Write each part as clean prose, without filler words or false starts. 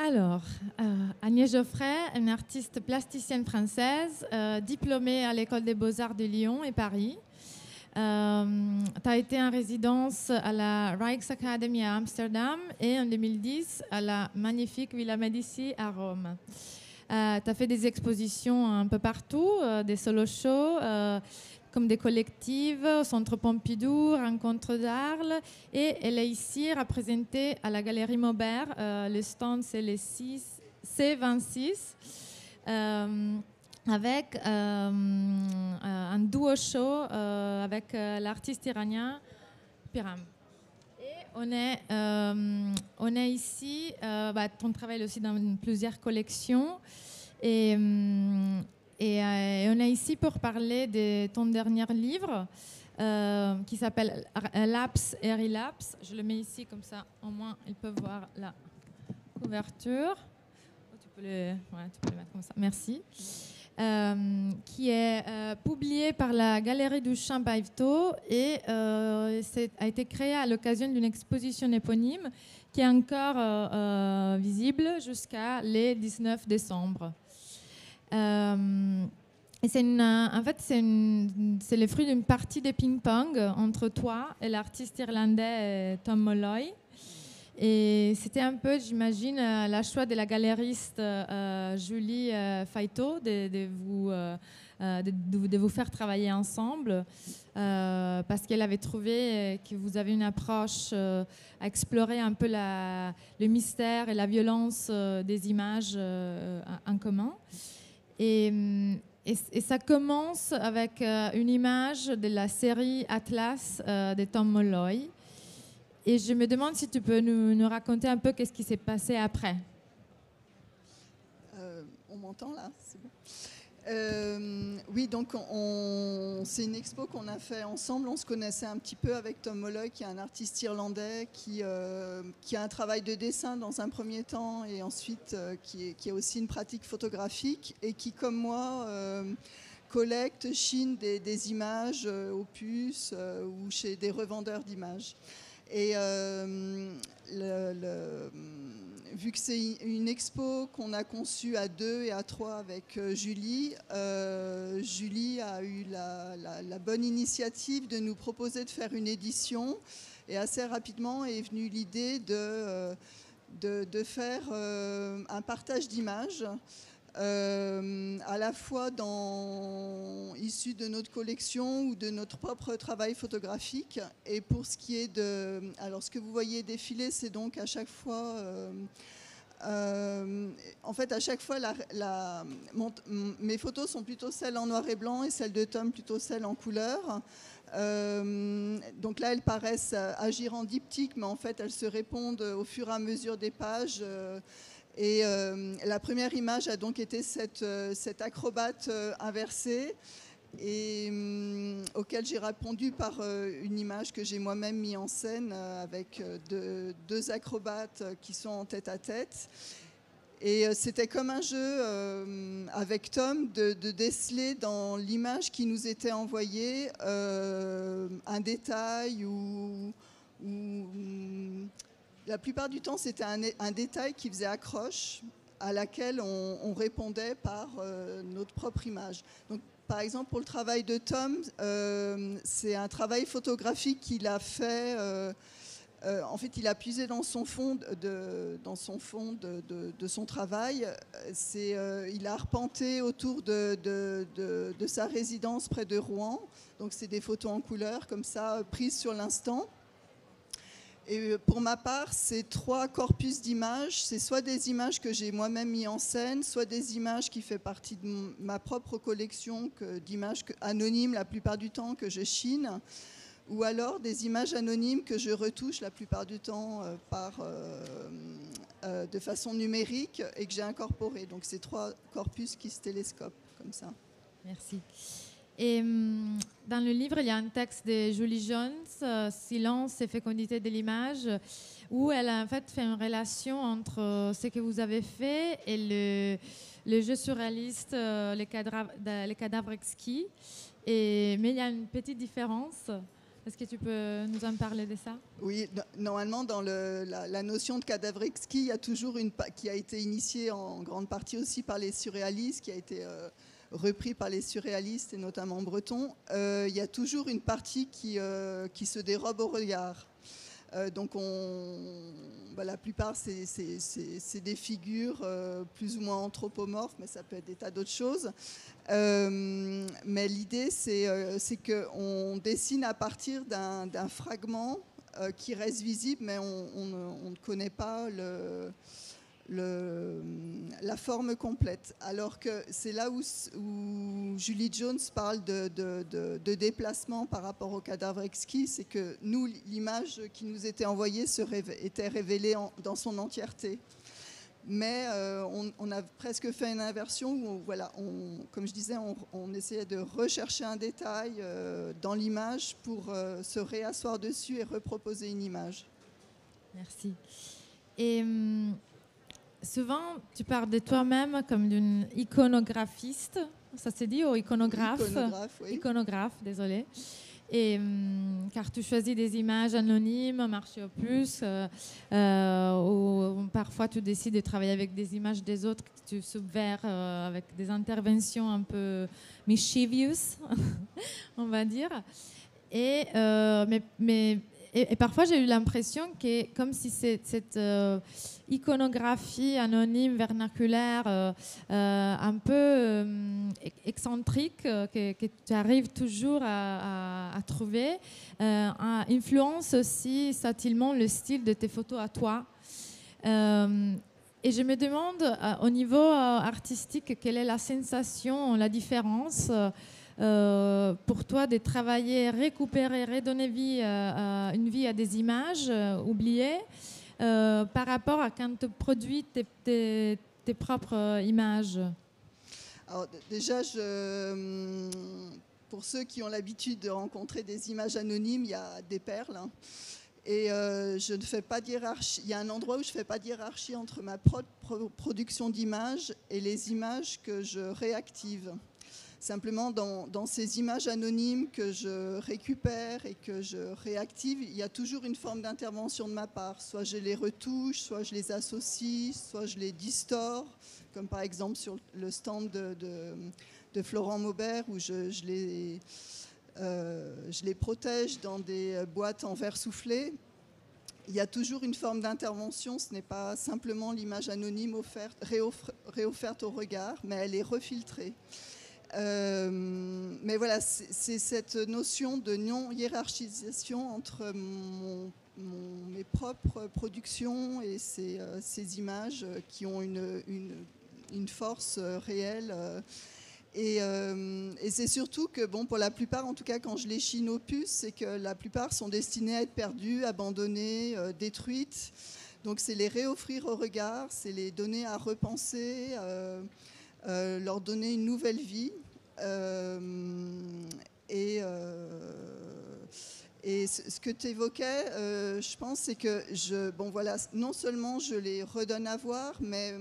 Alors, Agnès Geoffrey, une artiste plasticienne française, diplômée à l'École des Beaux-Arts de Lyon et Paris. Tu as été en résidence à la Rijksacademie à Amsterdam et en 2010 à la magnifique Villa Médici à Rome. Tu as fait des expositions un peu partout, des solo-shows, comme des collectives, au Centre Pompidou, Rencontre d'Arles, et elle est ici représentée à la Galerie Maubert. Le stand, c'est le C26, avec un duo show avec l'artiste iranien Piram. Et on est ici, on travaille aussi dans plusieurs collections, et on est ici pour parler de ton dernier livre qui s'appelle Lapse et Relapse. Je le mets ici comme ça, au moins ils peuvent voir la couverture. Tu peux le mettre comme ça, merci. Qui est publié par la Galerie du Champ Yvetot et a été créé à l'occasion d'une exposition éponyme qui est encore visible jusqu'à le 19 décembre. Et c'est le fruit d'une partie de ping-pong entre toi et l'artiste irlandais Tom Molloy. Et c'était un peu, j'imagine, la choix de la galériste Julie Faito de vous faire travailler ensemble parce qu'elle avait trouvé que vous avez une approche à explorer un peu le mystère et la violence des images en commun. Et ça commence avec une image de la série Atlas de Tom Molloy. Et je me demande si tu peux nous raconter un peu qu'est-ce qui s'est passé après. On m'entend là, c'est bon. Oui, donc c'est une expo qu'on a fait ensemble. On se connaissait un petit peu avec Tom Molloy, qui est un artiste irlandais qui a un travail de dessin dans un premier temps et ensuite qui a aussi une pratique photographique et qui, comme moi, collecte, chine des images aux puces ou chez des revendeurs d'images. Et vu que c'est une expo qu'on a conçue à 2 et à 3 avec Julie, Julie a eu la bonne initiative de nous proposer de faire une édition. Et assez rapidement est venue l'idée de faire un partage d'images. À la fois issus de notre collection ou de notre propre travail photographique. Et pour ce qui est alors ce que vous voyez défiler, c'est donc à chaque fois... en fait, à chaque fois, mes photos sont plutôt celles en noir et blanc et celles de Tom plutôt celles en couleur. Donc là, elles paraissent agir en diptyque, mais en fait, elles se répondent au fur et à mesure des pages. Et la première image a donc été cette acrobate inversée et auquel j'ai répondu par une image que j'ai moi-même mis en scène avec deux acrobates qui sont en tête à tête. Et c'était comme un jeu avec Tom de déceler dans l'image qui nous était envoyée un détail ou la plupart du temps, c'était un détail qui faisait accroche, à laquelle on répondait par notre propre image. Donc, par exemple, pour le travail de Tom, c'est un travail photographique qu'il a fait. En fait, il a puisé dans son fond de son travail. Il a arpenté autour de sa résidence près de Rouen. Donc, c'est des photos en couleur, comme ça, prises sur l'instant. Et pour ma part, c'est 3 corpus d'images. C'est soit des images que j'ai moi-même mis en scène, soit des images qui font partie de ma propre collection d'images anonymes la plupart du temps que je chine, ou alors des images anonymes que je retouche la plupart du temps de façon numérique et que j'ai incorporées. Donc c'est 3 corpus qui se télescopent comme ça. Merci. Et dans le livre, il y a un texte de Julie Jones, Silence et fécondité de l'image, où elle a en fait fait une relation entre ce que vous avez fait et le jeu surréaliste, les cadavres exquis. Mais il y a une petite différence. Est-ce que tu peux nous en parler de ça? Oui, normalement, dans la notion de cadavre exquis, il y a toujours qui a été initiée en grande partie aussi par les surréalistes, qui a été repris par les surréalistes et notamment bretons. Il y a toujours une partie qui se dérobe au regard. Donc la plupart, c'est des figures plus ou moins anthropomorphes, mais ça peut être des tas d'autres choses. Mais l'idée, c'est qu'on dessine à partir d'un fragment qui reste visible, mais on ne connaît pas la forme complète. Alors que c'est là où Julie Jones parle de déplacement par rapport au cadavre exquis, c'est que nous, l'image qui nous était envoyée était révélée dans son entièreté. Mais on a presque fait une inversion où, comme je disais, on essayait de rechercher un détail dans l'image pour se réasseoir dessus et reproposer une image. Merci. Et souvent, tu parles de toi-même comme d'une iconographiste. Ça se dit, ou iconographe? Iconographe, oui. Iconographe, désolée. Et, car tu choisis des images anonymes, marché au plus, ou parfois tu décides de travailler avec des images des autres que tu subvers avec des interventions un peu mischievous, on va dire. Et parfois j'ai eu l'impression que comme si cette iconographie anonyme, vernaculaire, un peu excentrique, que tu arrives toujours à trouver, influence aussi subtilement le style de tes photos à toi. Et je me demande, au niveau artistique, quelle est la sensation, la différence pour toi de travailler, récupérer, redonner une vie à des images oubliées par rapport à quand tu produis tes propres images? Alors, déjà, pour ceux qui ont l'habitude de rencontrer des images anonymes, il y a des perles. Hein. Et je ne fais pas de hiérarchie. Il y a un endroit où je ne fais pas de hiérarchie entre ma production d'images et les images que je réactive. Simplement, dans ces images anonymes que je récupère et que je réactive, il y a toujours une forme d'intervention de ma part. Soit je les retouche, soit je les associe, soit je les distore, comme par exemple sur le stand de Florent Maubert, où je les protège dans des boîtes en verre soufflé. Il y a toujours une forme d'intervention, ce n'est pas simplement l'image anonyme réofferte au regard, mais elle est refiltrée. Mais voilà, c'est cette notion de non-hiérarchisation entre mes propres productions et ces images qui ont une force réelle. Et c'est surtout que, bon, pour la plupart, en tout cas quand je les chine au puce, c'est que la plupart sont destinées à être perdues, abandonnées, détruites. Donc c'est les réoffrir au regard, c'est les donner à repenser, leur donner une nouvelle vie. Et ce que tu évoquais, je pense, c'est que non seulement je les redonne à voir, mais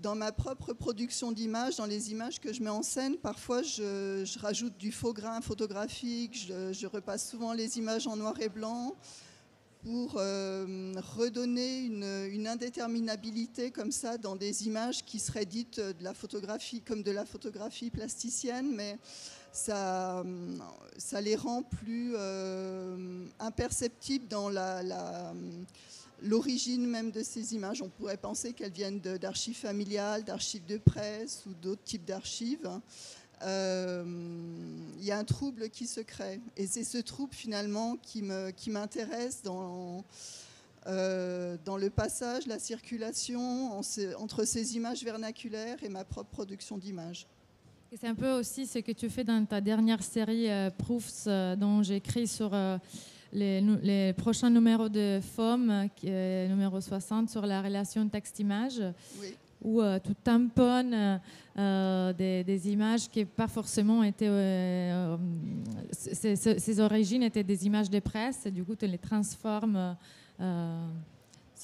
dans ma propre production d'images, dans les images que je mets en scène, parfois je rajoute du faux grain photographique, je repasse souvent les images en noir et blanc, pour redonner une indéterminabilité comme ça dans des images qui seraient dites de la photographie, comme de la photographie plasticienne, mais ça les rend plus imperceptibles dans l'origine même de ces images. On pourrait penser qu'elles viennent d'archives familiales, d'archives de presse ou d'autres types d'archives. Il y a un trouble qui se crée. Et c'est ce trouble finalement qui m'intéresse dans le passage, la circulation entre ces images vernaculaires et ma propre production d'images. Et c'est un peu aussi ce que tu fais dans ta dernière série Proofs, dont j'ai écrit sur les prochains numéros de FOM, numéro 60, sur la relation texte-image. Oui. Où tu tamponnes des images qui n'ont pas forcément été... ses origines étaient des images de presse, et du coup tu les transformes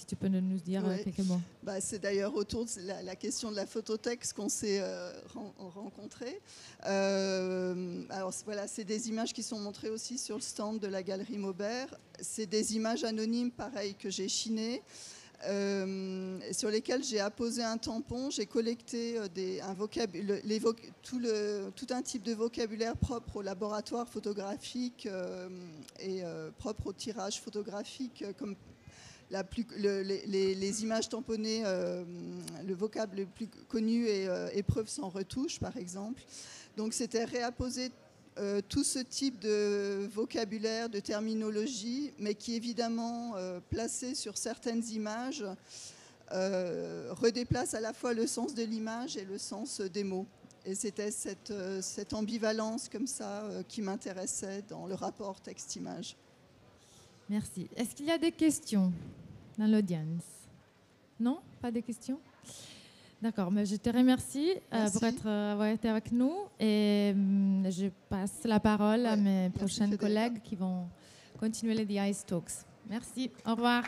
si tu peux nous dire Ouais. quelques mots. C'est d'ailleurs autour de la question de la phototexte qu'on s'est rencontrés. Alors voilà, c'est des images qui sont montrées aussi sur le stand de la Galerie Maubert. C'est des images anonymes, pareil, que j'ai chinées. Sur lesquels j'ai apposé un tampon, j'ai collecté tout un type de vocabulaire propre au laboratoire photographique et propre au tirage photographique, comme les images tamponnées, le vocable le plus connu est épreuve sans retouche, par exemple. Donc c'était réapposer tout ce type de vocabulaire, de terminologie, mais qui évidemment, placé sur certaines images, redéplace à la fois le sens de l'image et le sens des mots. Et c'était cette ambivalence comme ça qui m'intéressait dans le rapport texte-image. Merci. Est-ce qu'il y a des questions dans l'audience? Non? Pas de questions? D'accord, mais je te remercie pour avoir été avec nous et je passe la parole à mes prochains collègues qui vont continuer les DI Talks. Merci, au revoir.